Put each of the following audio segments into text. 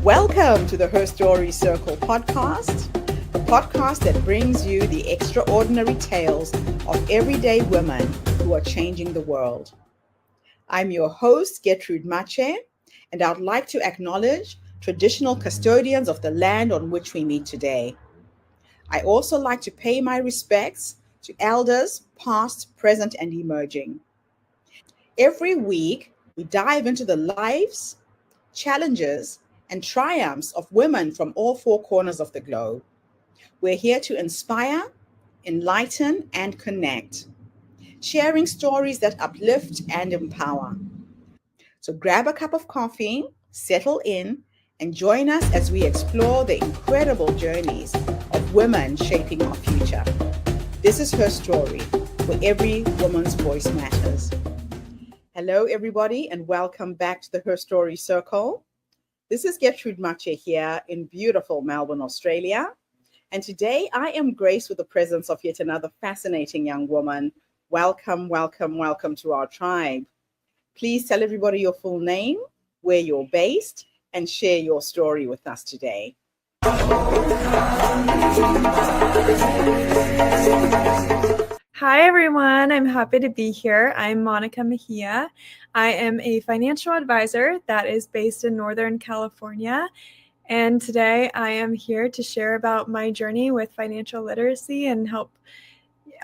Welcome to the Her Story Circle podcast, the podcast that brings you the extraordinary tales of everyday women who are changing the world. I'm your host, Gertrude Mache, and I'd like to acknowledge traditional custodians of the land on which we meet today. I also like to pay my respects to elders, past, present, and emerging. Every week, we dive into the lives, challenges, and triumphs of women from all four corners of the globe. We're here to inspire, enlighten, and connect, sharing stories that uplift and empower. So grab a cup of coffee, settle in, and join us as we explore the incredible journeys of women shaping our future. This is Her Story, where every woman's voice matters. Hello, everybody, and welcome back to the Her Story Circle. This is Gertrude Mache here in beautiful Melbourne, Australia. And today I am graced with the presence of yet another fascinating young woman. Welcome, welcome, welcome to our tribe. Please tell everybody your full name, where you're based, and share your story with us today. Hi, everyone. I'm happy to be here. I'm Monica Mejia. I am a financial advisor that is based in Northern California. And today I am here to share about my journey with financial literacy and help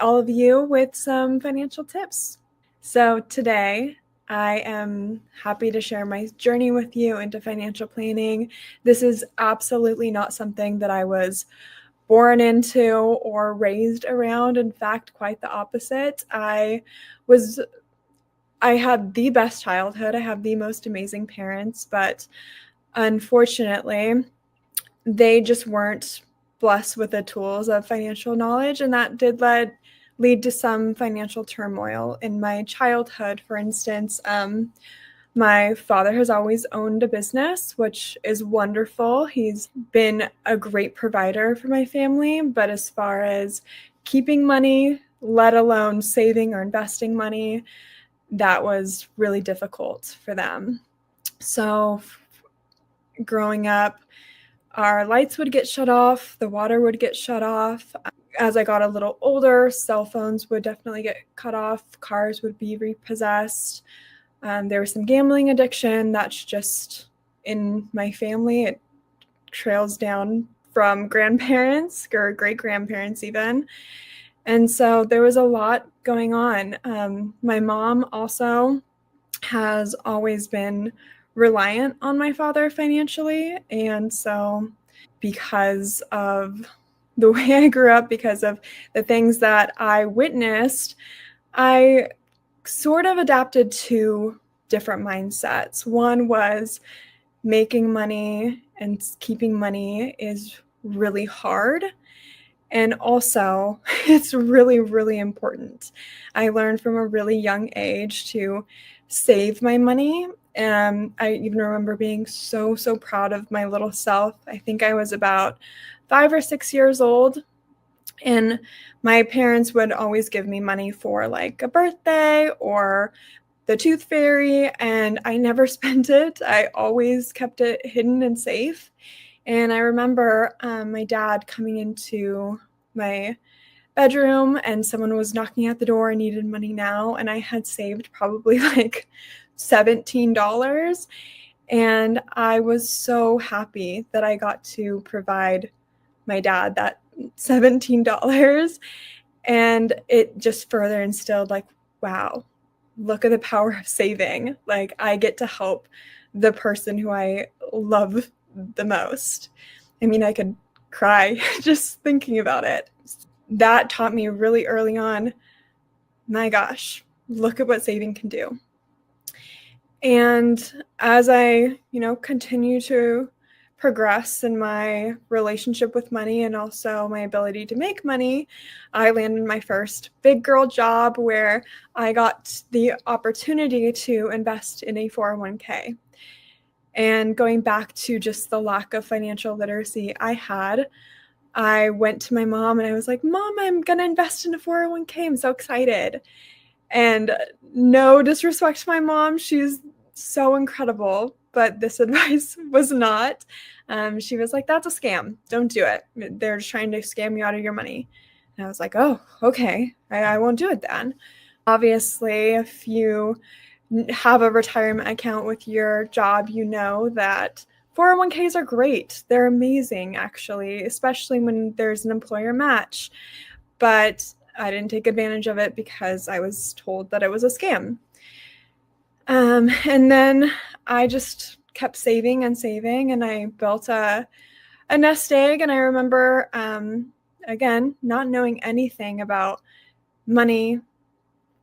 all of you with some financial tips. So today I am happy to share my journey with you into financial planning. This is absolutely not something that I was born into or raised around. In fact, quite the opposite. I had the best childhood. I have the most amazing parents, but unfortunately, they just weren't blessed with the tools of financial knowledge, and that did lead to some financial turmoil in my childhood. For instance, my father has always owned a business, which is wonderful. He's been a great provider for my family, but as far as keeping money, let alone saving or investing money, that was really difficult for them. So growing up, our lights would get shut off, the water would get shut off. As I got a little older, cell phones would definitely get cut off, cars would be repossessed. There was some gambling addiction that's just in my family. It trails down from grandparents or great-grandparents even. And so there was a lot going on. My mom also has always been reliant on my father financially. And so because of the way I grew up, because of the things that I witnessed, I sort of adapted to different mindsets. One was making money and keeping money is really hard. And also, it's really, really important. I learned from a really young age to save my money. I even remember being so proud of my little self. I think I was about 5 or 6 years old. And my parents would always give me money for like a birthday or the tooth fairy, and I never spent it. I always kept it hidden and safe. And I remember my dad coming into my bedroom and someone was knocking at the door. I needed money now, and I had saved probably like $17. And I was so happy that I got to provide my dad that $17. And it just further instilled like, wow, look at the power of saving. Like, I get to help the person who I love the most. I mean, I could cry just thinking about it. That taught me really early on, my gosh, look at what saving can do. And as I, continue to progress in my relationship with money and also my ability to make money, I landed my first big girl job where I got the opportunity to invest in a 401k. And going back to just the lack of financial literacy I went to my mom and I was like, Mom, I'm going to invest in a 401k. I'm so excited. And no disrespect to my mom. She's so incredible. but this advice was not. She was like, that's a scam. Don't do it. They're just trying to scam you out of your money. And I was like, oh, okay. I won't do it then. Obviously, if you have a retirement account with your job, you know that 401ks are great. They're amazing, actually, especially when there's an employer match. But I didn't take advantage of it because I was told that it was a scam. And then I just kept saving and saving, and I built a nest egg. And I remember, again, not knowing anything about money,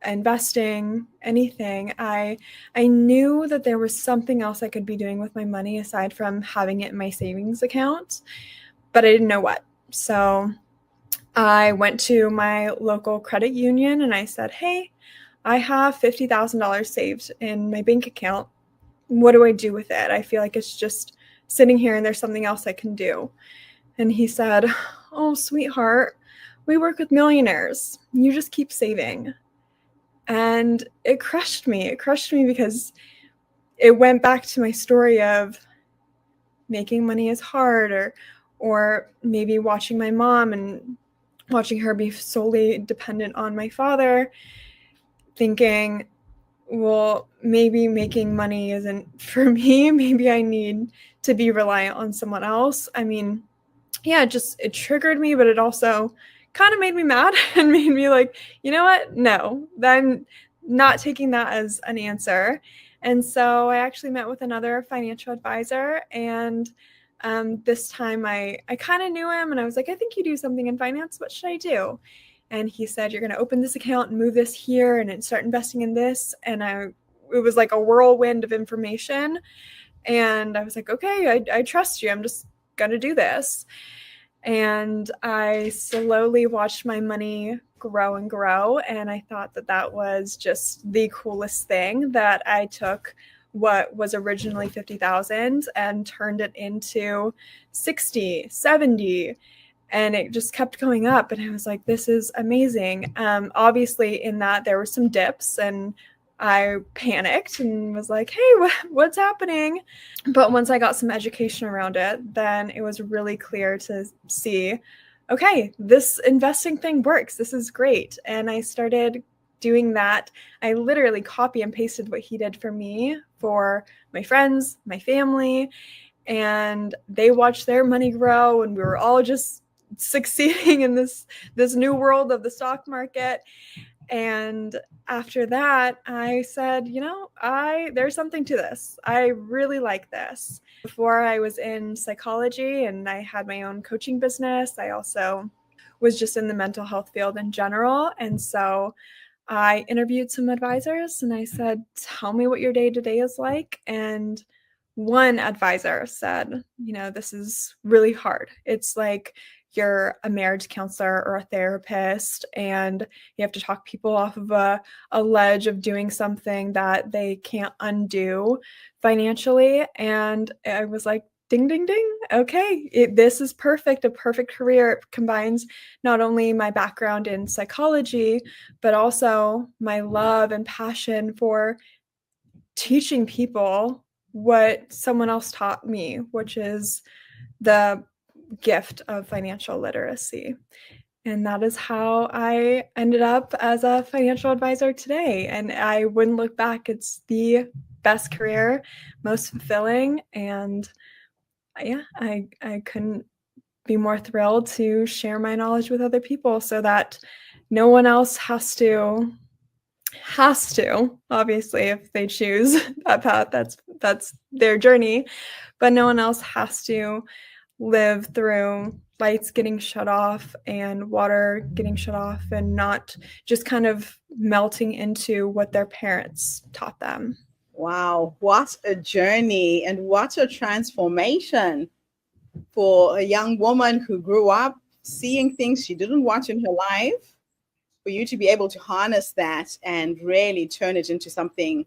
investing, anything. I knew that there was something else I could be doing with my money aside from having it in my savings account, but I didn't know what. So I went to my local credit union and I said, hey, I have $50,000 saved in my bank account. What do I do with it? I feel like it's just sitting here and there's something else I can do. And he said, oh, sweetheart, we work with millionaires. You just keep saving. And it crushed me. It crushed me because it went back to my story of making money is hard, or maybe watching my mom and watching her be solely dependent on my father, thinking, well, maybe making money isn't for me. Maybe I need to be reliant on someone else. I mean, yeah, it triggered me, but it also kind of made me mad and made me like, you know what? No, I'm not taking that as an answer. And so I actually met with another financial advisor, and this time I kind of knew him, and I was like, I think you do something in finance. What should I do? And he said, you're going to open this account and move this here and start investing in this. And it was like a whirlwind of information. And I was like, okay, I trust you. I'm just going to do this. And I slowly watched my money grow and grow. And I thought that was just the coolest thing, that I took what was originally 50,000 and turned it into 60, 70. And it just kept going up. And I was like, this is amazing. Obviously, in that there were some dips, and I panicked and was like, hey, what's happening? But once I got some education around it, then it was really clear to see, okay, this investing thing works. This is great. And I started doing that. I literally copy and pasted what he did for me for my friends, my family, and they watched their money grow, and we were all just succeeding in this new world of the stock market. And after that, I said, there's something to this. I really like this. Before, I was in psychology and I had my own coaching business. I also was just in the mental health field in general. And so I interviewed some advisors and I said, tell me what your day-to-day is like. And one advisor said, this is really hard. It's like you're a marriage counselor or a therapist, and you have to talk people off of a ledge of doing something that they can't undo financially. And I was like, ding, ding, ding. Okay, this is perfect, a perfect career. It combines not only my background in psychology, but also my love and passion for teaching people what someone else taught me, which is the gift of financial literacy. And that is how I ended up as a financial advisor today. And I wouldn't look back. It's the best career, most fulfilling. And yeah, I couldn't be more thrilled to share my knowledge with other people so that no one else has to, obviously, if they choose that path, that's their journey, but no one else has to live through lights getting shut off and water getting shut off and not just kind of melting into what their parents taught them. Wow, what a journey and what a transformation for a young woman who grew up seeing things she didn't want in her life, for you to be able to harness that and really turn it into something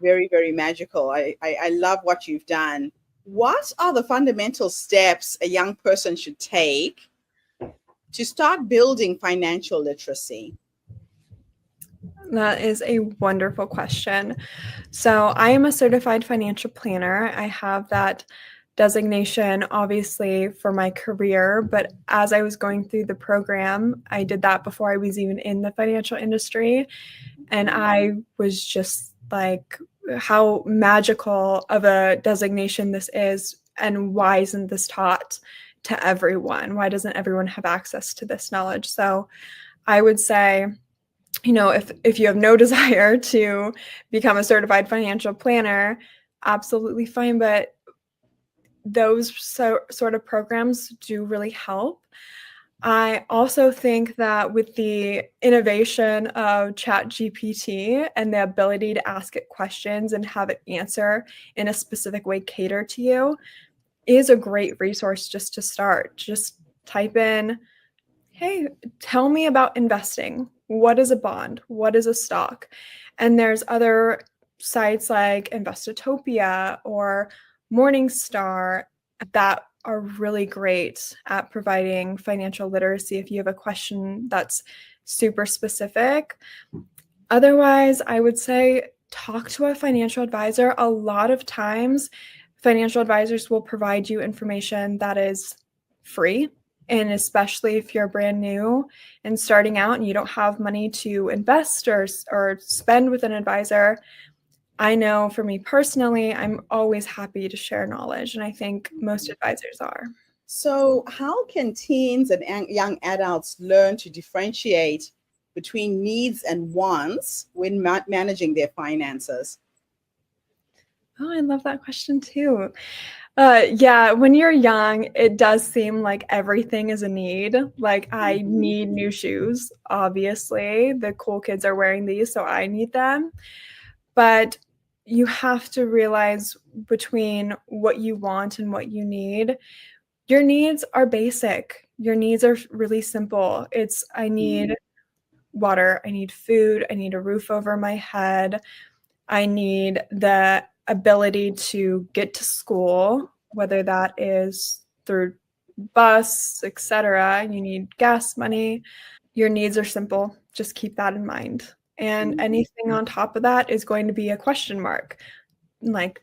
very, very magical. I love what you've done. What are the fundamental steps a young person should take to start building financial literacy? That is a wonderful question. So, I am a certified financial planner. I have that designation obviously for my career, but as I was going through the program, I did that before I was even in the financial industry. And I was just like, how magical of a designation this is, and why isn't this taught to everyone? Why doesn't everyone have access to this knowledge? So, I would say, if you have no desire to become a certified financial planner, absolutely fine. But those sort of programs do really help. I also think that with the innovation of ChatGPT and the ability to ask it questions and have it answer in a specific way catered to you is a great resource just to start. Just type in, hey, tell me about investing. What is a bond? What is a stock? And there's other sites like Investotopia or Morningstar that are really great at providing financial literacy if you have a question that's super specific. Otherwise, I would say talk to a financial advisor. A lot of times, financial advisors will provide you information that is free. And especially if you're brand new and starting out and you don't have money to invest or spend with an advisor, I know for me personally, I'm always happy to share knowledge. And I think most advisors are. So, how can teens and young adults learn to differentiate between needs and wants when managing their finances? Oh, I love that question too. Yeah, when you're young, it does seem like everything is a need. Like, I Mhm. need new shoes, obviously. The cool kids are wearing these, so I need them. But you have to realize between what you want and what you need. Your needs are basic. Your needs are really simple. I need water, I need food, I need a roof over my head, I need the ability to get to school, whether that is through bus, etc. You need gas money. Your needs are simple. Just keep that in mind. And anything on top of that is going to be a question mark. Like,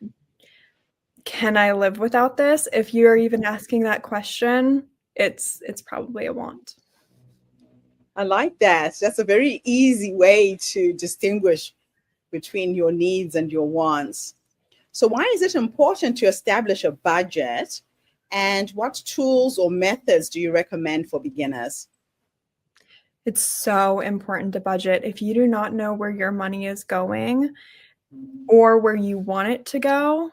can I live without this? If you're even asking that question, it's probably a want. I like that. That's a very easy way to distinguish between your needs and your wants. So, why is it important to establish a budget? And what tools or methods do you recommend for beginners? It's so important to budget. If you do not know where your money is going or where you want it to go,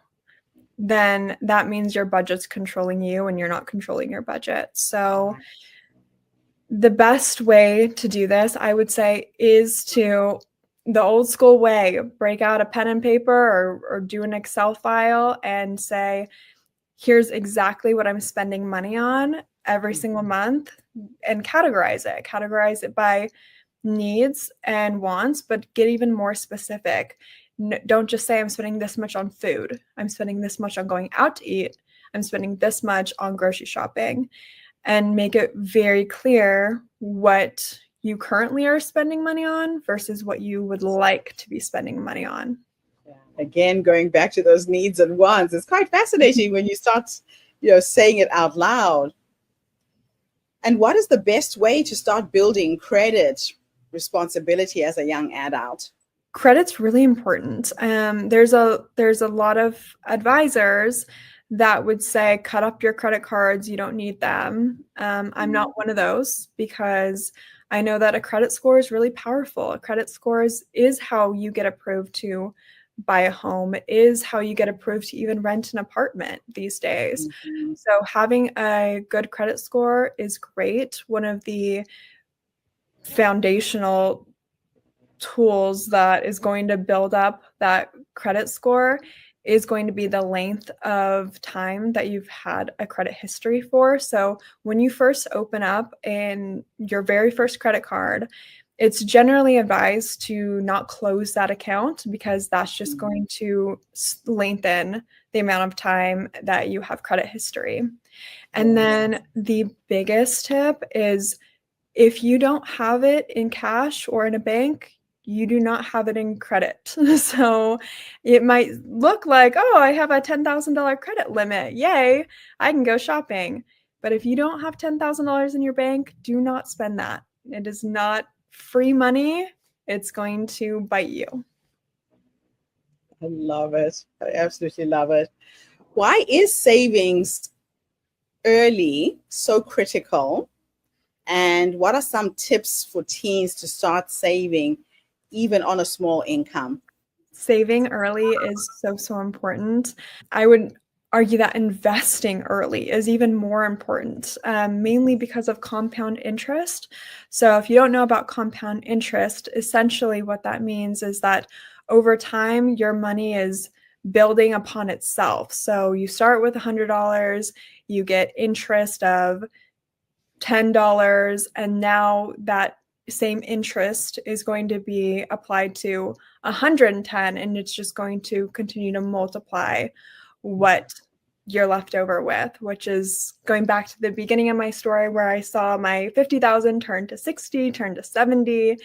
then that means your budget's controlling you and you're not controlling your budget. So, the best way to do this, I would say, is to the old school way, break out a pen and paper or do an Excel file and say, here's exactly what I'm spending money on every single month, and categorize it. Categorize it by needs and wants, but get even more specific. Don't just say I'm spending this much on food. I'm spending this much on going out to eat. I'm spending this much on grocery shopping, and make it very clear what you currently are spending money on versus what you would like to be spending money on. Again, going back to those needs and wants, it's quite fascinating when you start, saying it out loud. And what is the best way to start building credit responsibility as a young adult? Credit's really important. There's a lot of advisors that would say cut up your credit cards. You don't need them. I'm not one of those because I know that a credit score is really powerful. A credit score is how you get approved to buy a home, is how you get approved to even rent an apartment these days. Mhm. So having a good credit score is great. One of the foundational tools that is going to build up that credit score is going to be the length of time that you've had a credit history for. So when you first open up in your very first credit card, it's generally advised to not close that account because that's just going to lengthen the amount of time that you have credit history. And Yes. then the biggest tip is, if you don't have it in cash or in a bank, you do not have it in credit. So it might look like, oh, I have a $10,000 credit limit. Yay, I can go shopping. But if you don't have $10,000 in your bank, do not spend that. It is not free money. It's going to bite you. I love it. I absolutely love it. Why is savings early so critical? And what are some tips for teens to start saving even on a small income? Saving early is so important. I would argue that investing early is even more important, mainly because of compound interest. So if you don't know about compound interest, essentially what that means is that over time, your money is building upon itself. So you start with $100, you get interest of $10, and now that same interest is going to be applied to 110, and it's just going to continue to multiply what you're left over with, which is going back to the beginning of my story where I saw my 50,000 turn to 60, turn to 70,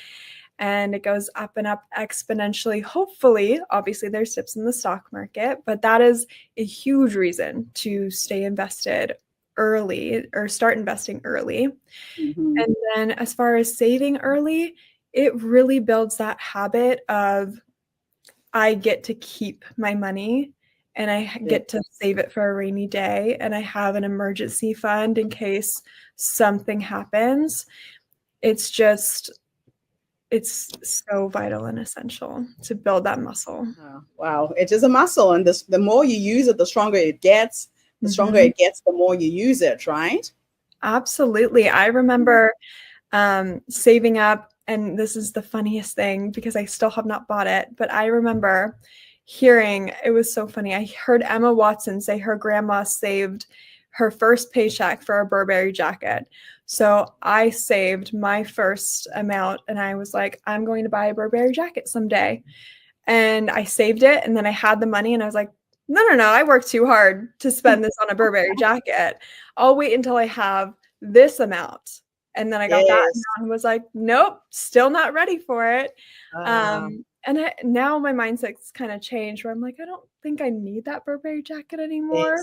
and it goes up and up exponentially. Hopefully, obviously there's dips in the stock market, but that is a huge reason to stay invested early or start investing early. Mm-hmm. And then as far as saving early, it really builds that habit of I get to keep my money and I get to save it for a rainy day, and I have an emergency fund in case something happens. It's so vital and essential to build that muscle. Oh, wow. It is a muscle. And the more you use it, the stronger it gets. The stronger Mhm. it gets, the more you use it, right? Absolutely. I remember saving up, and this is the funniest thing because I still have not bought it, but I remember hearing, it was so funny. I heard Emma Watson say her grandma saved her first paycheck for a Burberry jacket. So I saved my first amount and I was like, I'm going to buy a Burberry jacket someday. And I saved it, and then I had the money and I was like, no, I worked too hard to spend this on a Burberry jacket. I'll wait until I have this amount. And then I got that Yes. amount and was like, nope, still not ready for it. Um, Now my mindset's kind of changed where I'm like, I don't think I need that Burberry jacket anymore.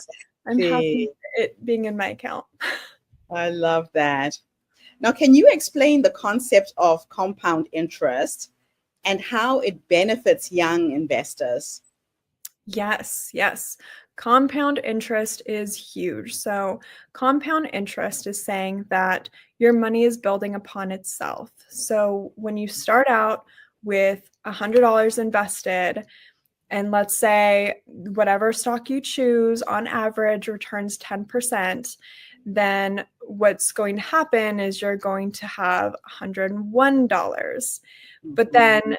I'm happy exactly. it being in my account. I love that. Now, can you explain the concept of compound interest and how it benefits young investors? Yes. Compound interest is huge. So, compound interest is saying that your money is building upon itself. So, when you start out with $100 invested, and let's say whatever stock you choose on average returns 10%, then what's going to happen is you're going to have $101. But Mhm. then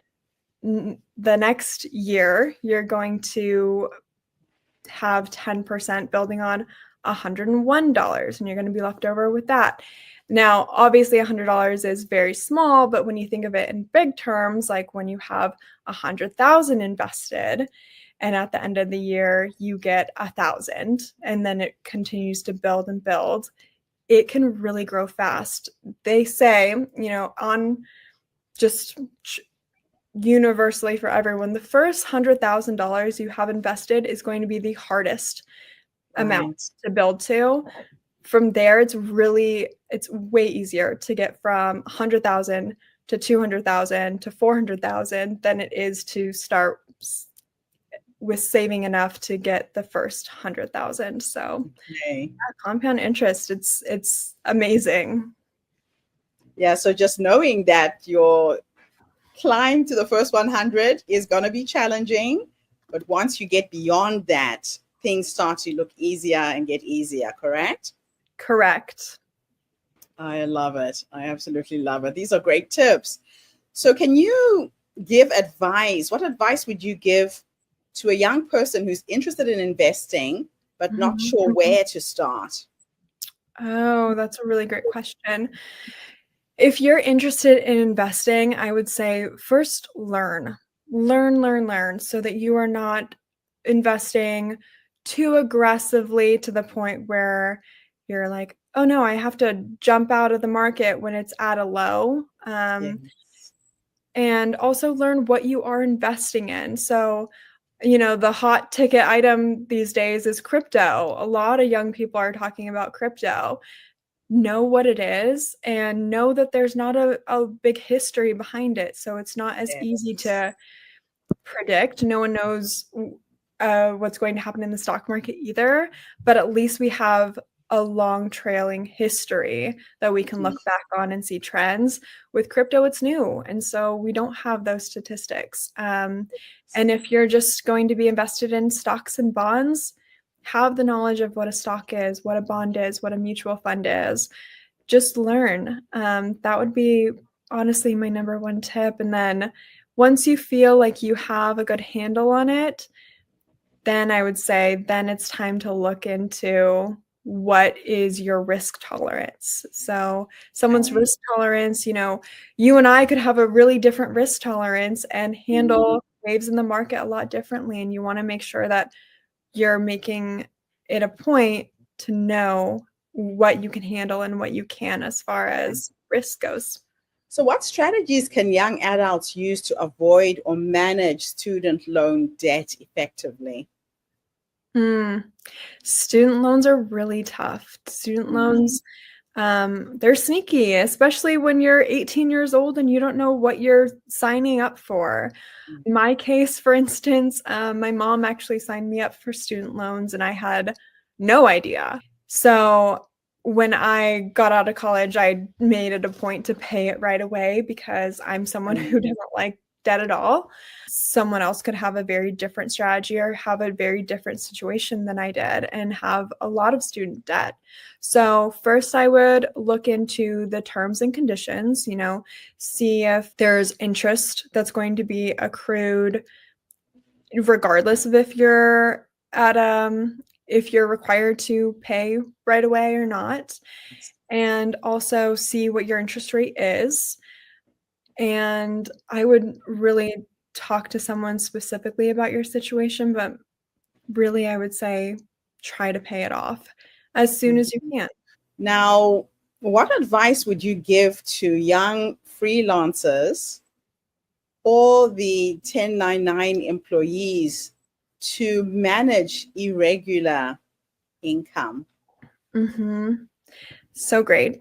the next year, you're going to have 10% building on $101, and you're going to be left over with that. Now, obviously, $100 is very small, but when you think of it in big terms, like when you have 100,000 invested, and at the end of the year you get 1,000, and then it continues to build and build, it can really grow fast. They say, on just universally for everyone, the first $100,000 you have invested is going to be the hardest amount Right. to build to. From there, it's way easier to get from 100,000 to 200,000 to 400,000 than it is to start with saving enough to get the first 100,000. So Okay. compound interest, it's amazing. Yeah. So just knowing that your climb to the first 100 is going to be challenging, but once you get beyond that, things start to look easier and get easier, correct? Correct. I love it. I absolutely love it. These are great tips. So, can you give advice? What advice would you give to a young person who's interested in investing but not Mhm. sure where to start? Oh, that's a really great question. If you're interested in investing, I would say first learn so that you are not investing too aggressively to the point where you're like, oh no, I have to jump out of the market when it's at a low. Yes. and also learn what you are investing in. So, you know, the hot ticket item these days is crypto. A lot of young people are talking about crypto. Know what it is and know that there's not a big history behind it. So it's not as easy Yes. to predict. No one knows what's going to happen in the stock market either, but at least we have a long trailing history that we can Mhm. look back on and see trends. With crypto, it's new, and so we don't have those statistics. And if you're just going to be invested in stocks and bonds, have the knowledge of what a stock is, what a bond is, what a mutual fund is. Just learn. That would be honestly my number one tip. And then once you feel like you have a good handle on it, then I would say then it's time to look into what is your risk tolerance. So someone's Okay. risk tolerance, you know, you and I could have a really different risk tolerance and Mhm. handle waves in the market a lot differently. And you want to make sure that you're making it a point to know what you can handle and what you can as far as risk goes. So, what strategies can young adults use to avoid or manage student loan debt effectively? Hmm. Student loans are really tough. Student Mhm. loans, they're sneaky, especially when you're 18 years old and you don't know what you're signing up for. In my case, for instance, my mom actually signed me up for student loans and I had no idea. So when I got out of college, I made it a point to pay it right away because I'm someone who Mhm. doesn't like debt at all. Someone else could have a very different strategy or have a very different situation than I did and have a lot of student debt. So, first, I would look into the terms and conditions, you know, see if there's interest that's going to be accrued regardless of at if you're required to pay right away or not, and also see what your interest rate is. And I would really talk to someone specifically about your situation, but really I would say try to pay it off as soon as you Mhm. can. Now, what advice would you give to young freelancers or the 1099 employees to manage irregular income? Mhm. So great.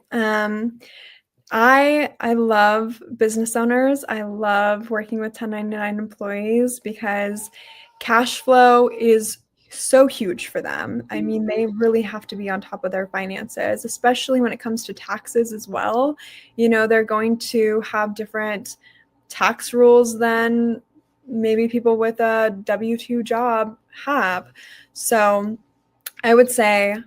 I love business owners. I love working with 1099 employees because cash flow is so huge for them. I mean, they really have to be on top of their finances, especially when it comes to taxes as well. You know, they're going to have different tax rules than maybe people with a W-2 job have. So, I would say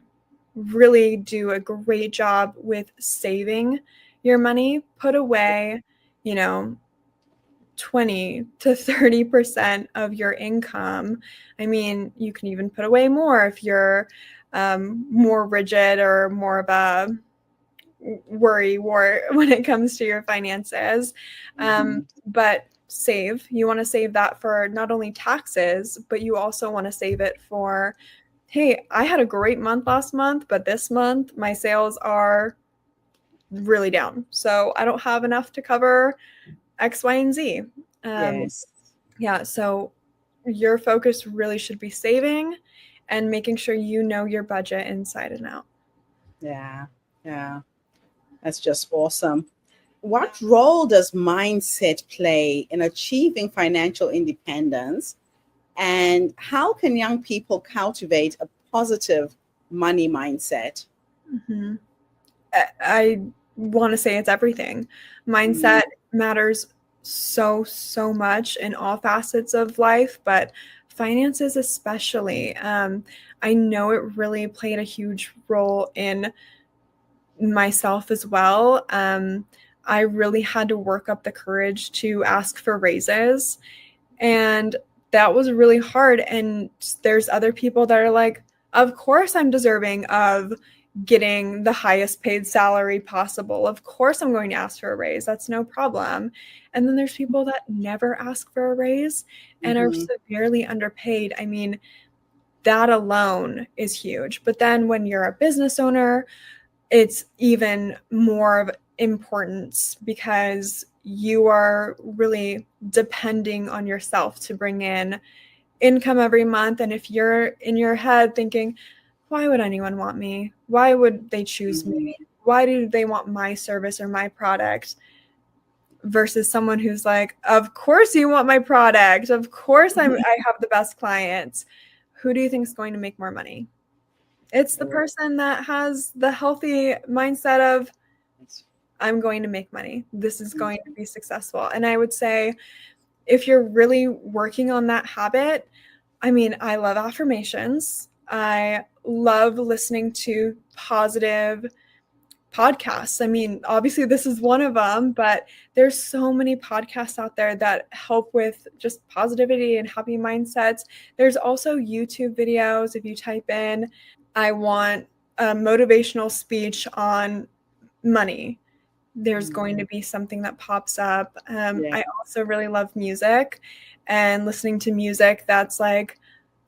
really do a great job with saving your money. Put away, you know, 20 to 30% of your income. I mean, you can even put away more if you're more rigid or more of a worry wart when it comes to your finances. Mhm. But save. You want to save that for not only taxes, but you also want to save it for, hey, I had a great month last month, but this month my sales are really down. So I don't have enough to cover X, Y, and Z. Um, Yes. yeah, so your focus really should be saving and making sure you know your budget inside and out. Yeah. Yeah. That's just awesome. What role does mindset play in achieving financial independence? And how can young people cultivate a positive money mindset? Mhm. I want to say it's everything. Mm. Mindset matters so much in all facets of life, but finances especially. I know it really played a huge role in myself as well. I really had to work up the courage to ask for raises, and that was really hard. And there's other people that are like, of course I'm deserving of getting the highest paid salary possible. Of course I'm going to ask for a raise. That's no problem. And then there's people that never ask for a raise and are Mhm. severely underpaid. I mean, that alone is huge. But then when you're a business owner, it's even more of importance because you are really depending on yourself to bring in income every month. And if you're in your head thinking, why would anyone want me? Why would they choose me? Why do they want my service or my product? Versus someone who's like, of course you want my product. Of course I have the best clients. Who do you think is going to make more money? It's the person that has the healthy mindset of, I'm going to make money. This is going to be successful. And I would say, if you're really working on that habit, I mean, I love affirmations. I love listening to positive podcasts. I mean, obviously this is one of them, but there's so many podcasts out there that help with just positivity and happy mindsets. There's also YouTube videos. If you type in, I want a motivational speech on money, there's going to be something that pops up. I also really love music and listening to music that's like,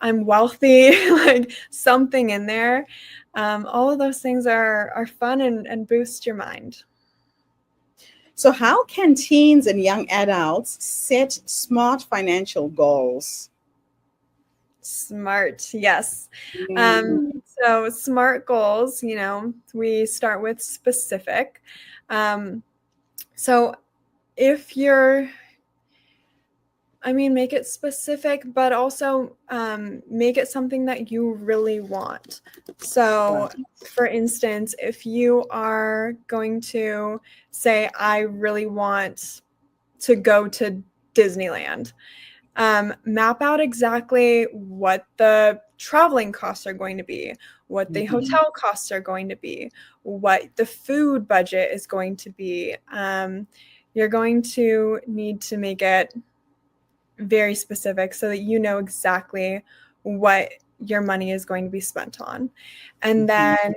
I'm wealthy, like something in there. All of those things are fun and boost your mind. So how can teens and young adults set smart financial goals? Smart, yes. So SMART goals, we start with specific. So if you're, make it specific, but also make it something that you really want. So, for instance, if you are going to say, I really want to go to Disneyland, map out exactly what the traveling costs are going to be, what the hotel costs are going to be, what the food budget is going to be. You're going to need to make it very specific so that you know exactly what your money is going to be spent on. And then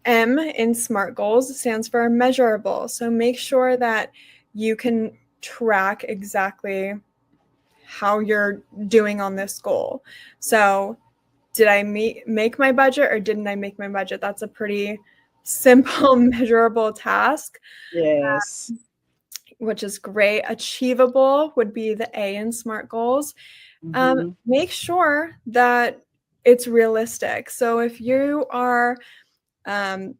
M in SMART goals stands for measurable. So make sure that you can track exactly how you're doing on this goal. So did I make my budget or didn't I make my budget? That's a pretty simple, measurable task. Yes. Which is great. Achievable would be the A in SMART goals. Make sure that it's realistic. So if you are 10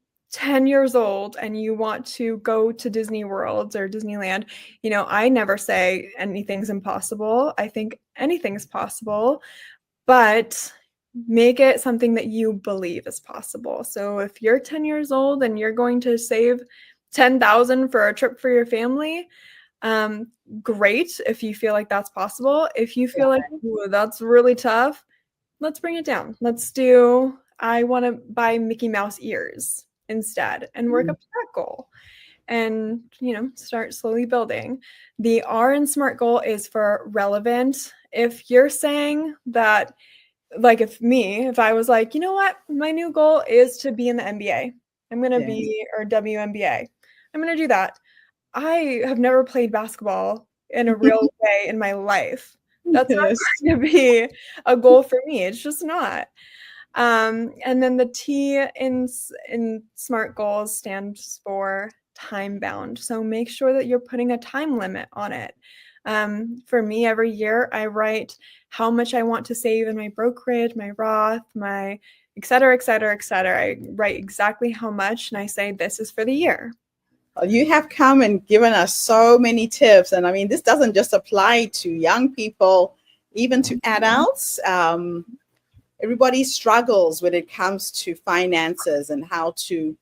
years old and you want to go to Disney World or Disneyland, I never say anything's impossible. I think anything's possible, but make it something that you believe is possible. So if you're 10 years old and you're going to save 10,000 for a trip for your family, great if you feel like that's possible. If you feel like that's really tough, let's bring it down. I want to buy Mickey Mouse ears instead and work up to that goal and, start slowly building. The R in SMART goal is for relevant. If you're saying that, like if I was like, you know what, my new goal is to be in the NBA. I'm going to be, or WNBA. I'm going to do that. I have never played basketball in a real way in my life. That's not going to be a goal for me. It's just not. And then the T in SMART goals stands for time bound. So make sure that you're putting a time limit on it. For me, every year I write how much I want to save in my brokerage, my Roth, my et cetera, et cetera, et cetera. I write exactly how much and I say this is for the year. You have come and given us so many tips. And I mean, this doesn't just apply to young people, even to adults. Everybody struggles when it comes to finances and how to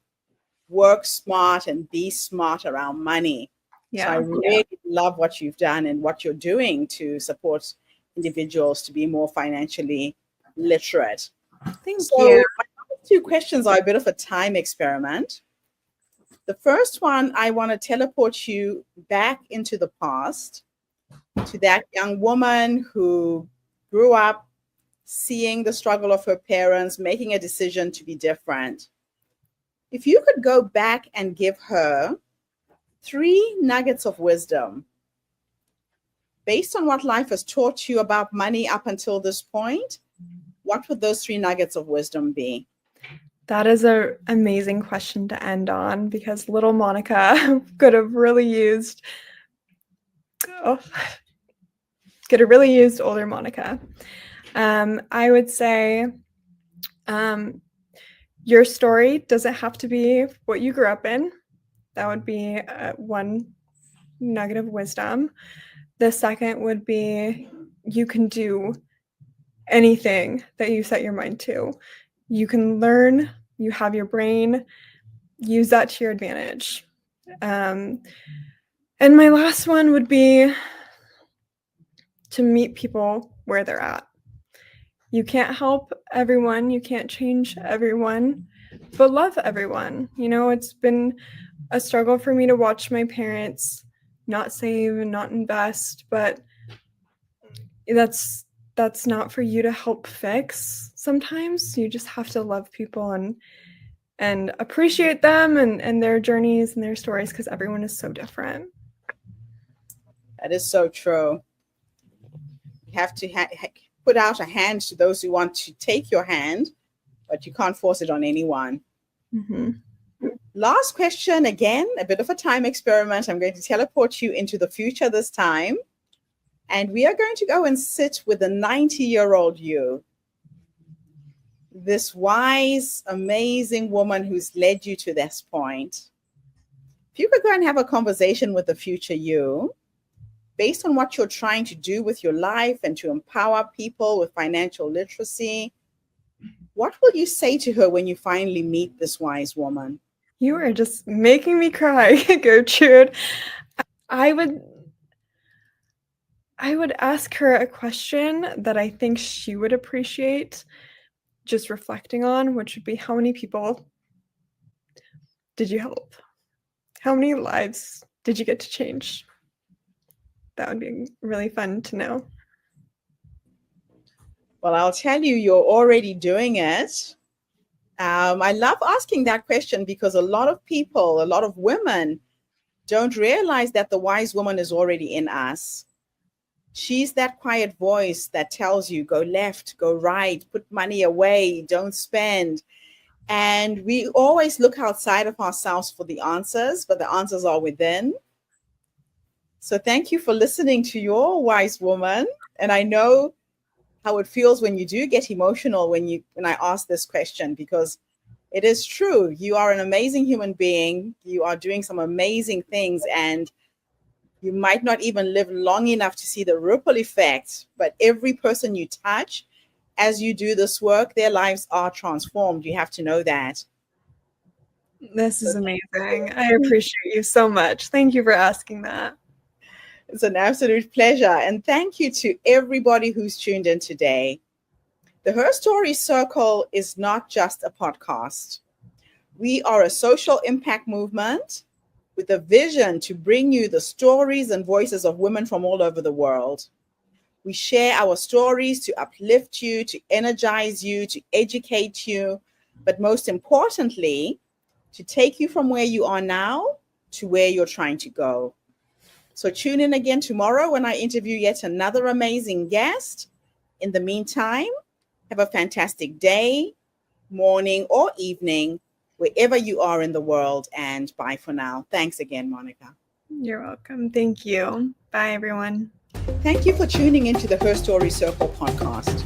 work smart and be smart around money. So I really love what you've done and what you're doing to support individuals to be more financially literate. Thank you. My two questions are a bit of a time experiment. The first one, I want to teleport you back into the past to that young woman who grew up seeing the struggle of her parents, making a decision to be different. If you could go back and give her 3 nuggets of wisdom based on what life has taught you about money up until this point, what would those 3 nuggets of wisdom be? That is an amazing question to end on, because little Monica could have really used older Monica. I would say your story doesn't have to be what you grew up in. That would be one nugget of wisdom. The second would be you can do anything that you set your mind to. You can learn, you have your brain, use that to your advantage. And my last one would be to meet people where they're at. You can't help everyone, you can't change everyone, but love everyone. It's been a struggle for me to watch my parents not save and not invest, but that's not for you to help fix. Sometimes you just have to love people and appreciate them and their journeys and their stories, because everyone is so different. That is so true. You have to put out a hand to those who want to take your hand, but you can't force it on anyone. Mm-hmm. Last question, again, a bit of a time experiment. I'm going to teleport you into the future this time. And we are going to go and sit with the 90-year-old you. This wise, amazing woman who's led you to this point. If you could go and have a conversation with the future you, based on what you're trying to do with your life and to empower people with financial literacy, what will you say to her when you finally meet this wise woman? You are just making me cry, Gertrude. I would ask her a question that I think she would appreciate just reflecting on, which would be, how many people did you help? How many lives did you get to change? That would be really fun to know. Well, I'll tell you, you're already doing it. I love asking that question because a lot of people, a lot of women don't realize that the wise woman is already in us. She's that quiet voice that tells you, go left, go right, put money away, don't spend. And we always look outside of ourselves for the answers, but the answers are within. So thank you for listening to your wise woman. And I know how it feels when you do get emotional when I ask this question, because it is true. You are an amazing human being. You are doing some amazing things, and you might not even live long enough to see the ripple effect, but every person you touch as you do this work, their lives are transformed. You have to know that. This is amazing. I appreciate you so much. Thank you for asking that. It's an absolute pleasure. And thank you to everybody who's tuned in today. The Her Story Circle is not just a podcast. We are a social impact movement with a vision to bring you the stories and voices of women from all over the world. We share our stories to uplift you, to energize you, to educate you, but most importantly, to take you from where you are now to where you're trying to go. So tune in again tomorrow when I interview yet another amazing guest. In the meantime, have a fantastic day, morning, or evening, wherever you are in the world, and bye for now. Thanks again, Monica. You're welcome. Thank you. Bye, everyone. Thank you for tuning into the Her Story Circle podcast.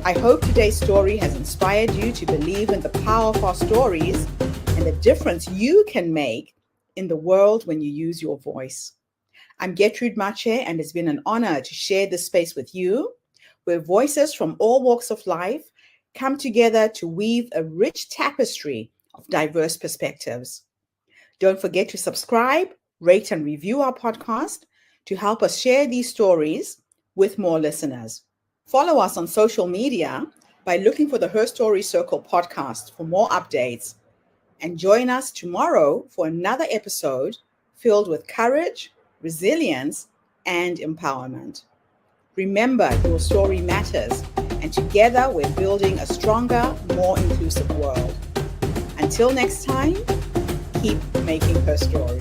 I hope today's story has inspired you to believe in the power of our stories and the difference you can make in the world when you use your voice. I'm Gertrude Mejia, and it's been an honor to share this space with you, where voices from all walks of life come together to weave a rich tapestry of diverse perspectives. Don't forget to subscribe, rate, and review our podcast to help us share these stories with more listeners. Follow us on social media by looking for the Her Story Circle podcast for more updates, and join us tomorrow for another episode filled with courage, resilience, and empowerment. Remember, your story matters, and together we're building a stronger, more inclusive world. Until next time, keep making her story.